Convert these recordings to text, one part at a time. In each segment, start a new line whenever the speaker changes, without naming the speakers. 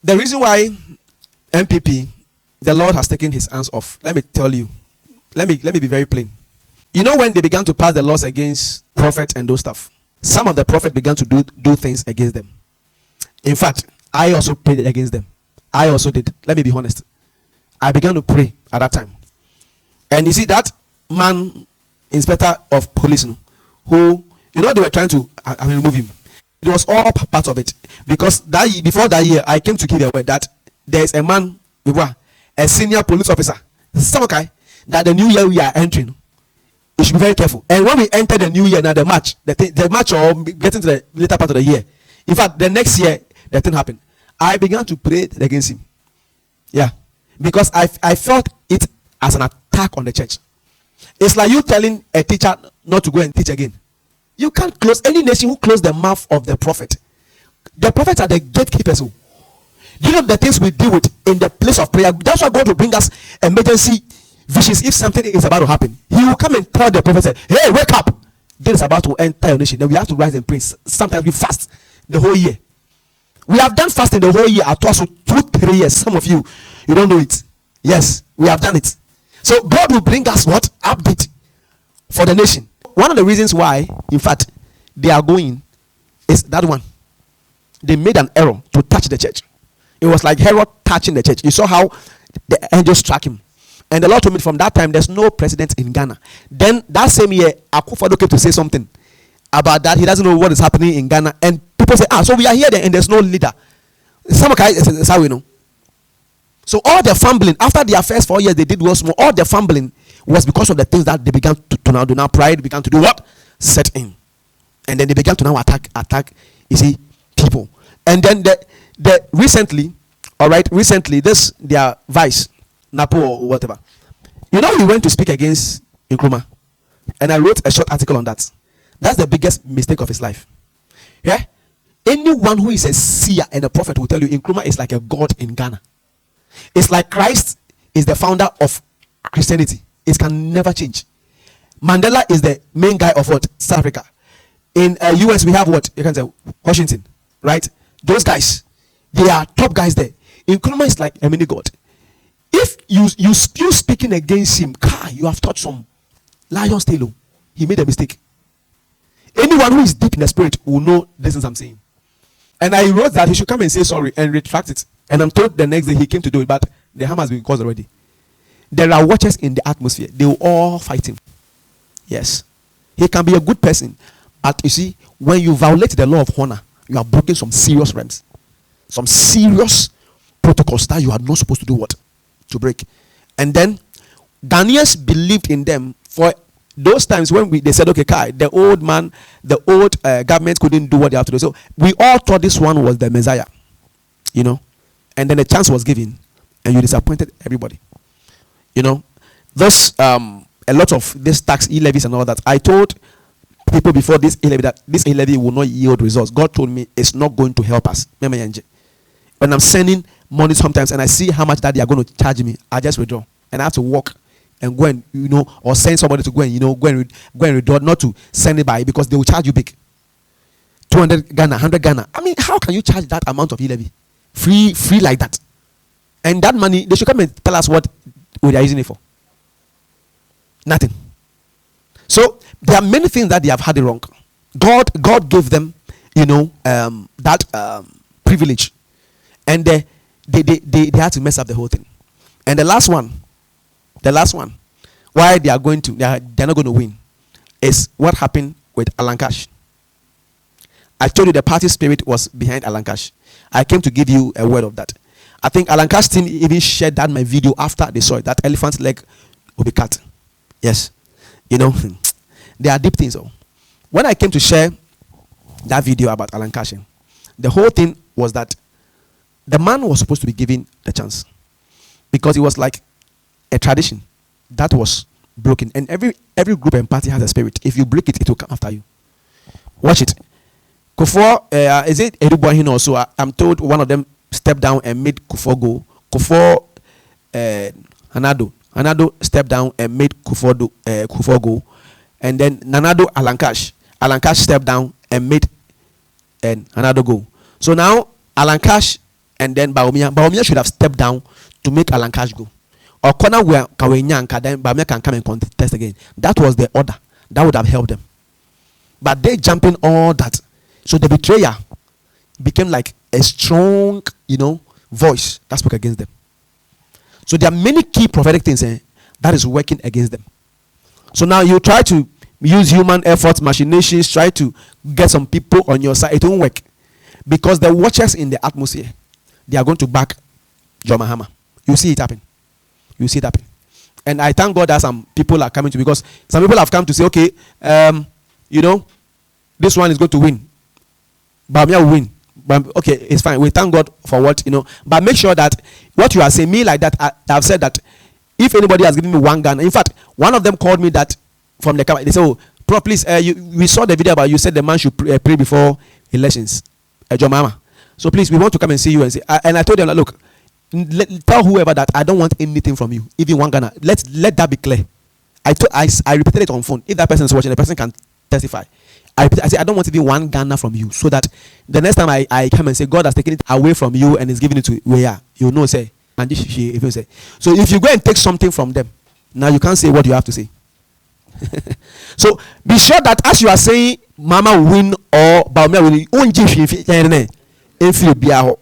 The reason why MPP, the Lord has taken his hands off. Let me tell you. Let me be very plain. You know, when they began to pass the laws against prophets and those stuff, some of the prophets began to do things against them. In fact, I also prayed against them. I also did. Let me be honest. I began to pray at that time. And you see that man, inspector of police, who, they were trying to remove him. It was all part of it. Because before that year, I came to give a word that there is a man, a senior police officer, some guy, that the new year we are entering, you should be very careful. And when we enter the new year, now the March or getting to the later part of the year, in fact, the next year, that thing happened. I began to pray against him. Yeah. Because I felt it as an attack on the church. It's like you telling a teacher not to go and teach again. You can't close any nation who close the mouth of the prophet. The prophets are the gatekeepers. Do you know the things we deal with in the place of prayer? That's why God will bring us emergency visions if something is about to happen. He will come and tell the prophet, hey, wake up. This is about to enter your nation. Then we have to rise and pray. Sometimes we fast the whole year. We have done fasting the whole year at also 2-3 years. Some of you don't know it. Yes, we have done it. So God will bring us what? Update for the nation. One of the reasons why, in fact, they are going is that one. They made an error to touch the church. It was like Herod touching the church. You saw how the angels struck him. And the Lord told me from that time, there's no president in Ghana. Then that same year, Akufo-Addo came to say something about that. He doesn't know what is happening in Ghana. And people say, so we are here then, and there's no leader. Some guy is how we know. So all the fumbling, after their first 4 years, they did once more. All the fumbling was because of the things that they began to now do. Now pride began to do what? Set in. And then they began to now attack, you see, people. And then recently, this, their vice, Napo or whatever. He went to speak against Nkrumah. And I wrote a short article on that. That's the biggest mistake of his life. Yeah? Anyone who is a seer and a prophet will tell you Nkrumah is like a god in Ghana. It's like Christ is the founder of Christianity. It can never change. Mandela is the main guy of what? South Africa. In US, we have what? You can say Washington, right? Those guys, they are top guys there. Nkrumah is like a mini god. If you speaking against him, you have touched some lion's tail. He made a mistake. Anyone who is deep in the spirit will know this is what I'm saying. And I wrote that he should come and say sorry and retract it. And I'm told the next day he came to do it, but the harm has been caused already. There are watchers in the atmosphere. They will all fight him. Yes. He can be a good person. But you see, when you violate the law of honor, you are breaking some serious realms. Some serious protocols that you are not supposed to do what? To break. And then Ghanaians believed in them for those times when they said, okay, Kai, the old government couldn't do what they have to do. So we all thought this one was the Messiah. And then a chance was given, and you disappointed everybody. This a lot of this tax e-levies and all that. I told people before this e-levy that this e-levy will not yield results. God told me it's not going to help us. When I'm sending money sometimes and I see how much that they are going to charge me, I just withdraw, and I have to walk and go and or send somebody to go and go and withdraw, not to send it by, because they will charge you big. 200 Ghana, 100 Ghana. I mean, how can you charge that amount of e-levy? Free like that. And that money, they should come and tell us what they are using it for. Nothing. So there are many things that they have had it wrong. God gave them, that privilege, and they had to mess up the whole thing. And the last one, why they're not going to win, is what happened with Alan Cash. I told you the party spirit was behind Alan Cash. I came to give you a word of that. I think Alan Cash team even shared that my video after they saw it. That elephant's leg will be cut. Yes. There are deep things. When I came to share that video about Alan Cash, the whole thing was that the man was supposed to be given the chance, because it was like a tradition that was broken. And every group and party has a spirit. If you break it, it will come after you. Watch it. Kufuor, is it Edubuahin also? I'm told one of them stepped down and made Kufuor go. Kufuor, Hanado stepped down and made Kufuor go. And then Nanado, Alan Cash stepped down and made Hanado go. So now Alan Cash and then Baumia should have stepped down to make Alan Cash go. Or corner where Kawenyanka, then Baumia can come and contest again. That was the order. That would have helped them. But they jumping all that. So the betrayer became like a strong, voice that spoke against them. So there are many key prophetic things that is working against them. So now you try to use human efforts, machinations, try to get some people on your side. It won't work. Because the watchers in the atmosphere, they are going to back John Mahama. You see it happen. You see it happen. And I thank God that some people are coming to, because some people have come to say, okay, this one is going to win. Bamia will win. Okay, it's fine. We thank God for what, But make sure that what you are saying, me like that, I've said that if anybody has given me one gun, in fact, one of them called me that from the camera. They said, oh, bro, please, we saw the video about you said the man should pray before elections. John Mahama. So please, we want to come and see you and say, and I told them, look, tell whoever that I don't want anything from you, even one Ghana. Let that be clear. I repeated it on phone. If that person is watching, the person can testify. I said, I don't want even one Ghana from you, so that the next time I come and say God has taken it away from you and is giving it to where you know, say, and this if you say. So if you go and take something from them, now you can't say what you have to say. So be sure that as you are saying Mama will win or Baumia will win, if you be a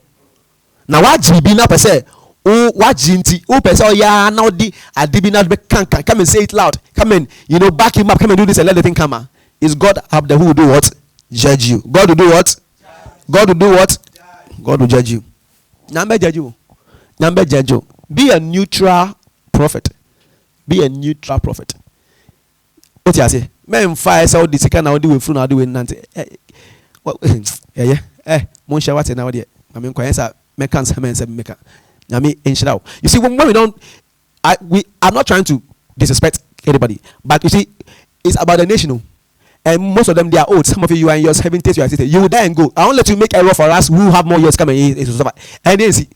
now what Jibina per se, oh what Jinti, oh per se, yeah, now the Adibina come and say it loud. Come in, back him up, come and do this and let the thing come out. Is God up there who will do what? Judge you. God will do what? God will do what? God will judge you. Number judge you. Number judge you. Be a neutral prophet. Be a neutral prophet. What you say? Men fire so this can now do with fruit now do with nante. Monsha what now there. I mean Koyansa mekans men se meka. I mean inshira. You see when we don't I'm not trying to disrespect anybody, but you see it's about the nation. And most of them they are old. Some of you are in your 70s, you are 60. You will die and go. I won't let you make error for us who have more years coming. And then see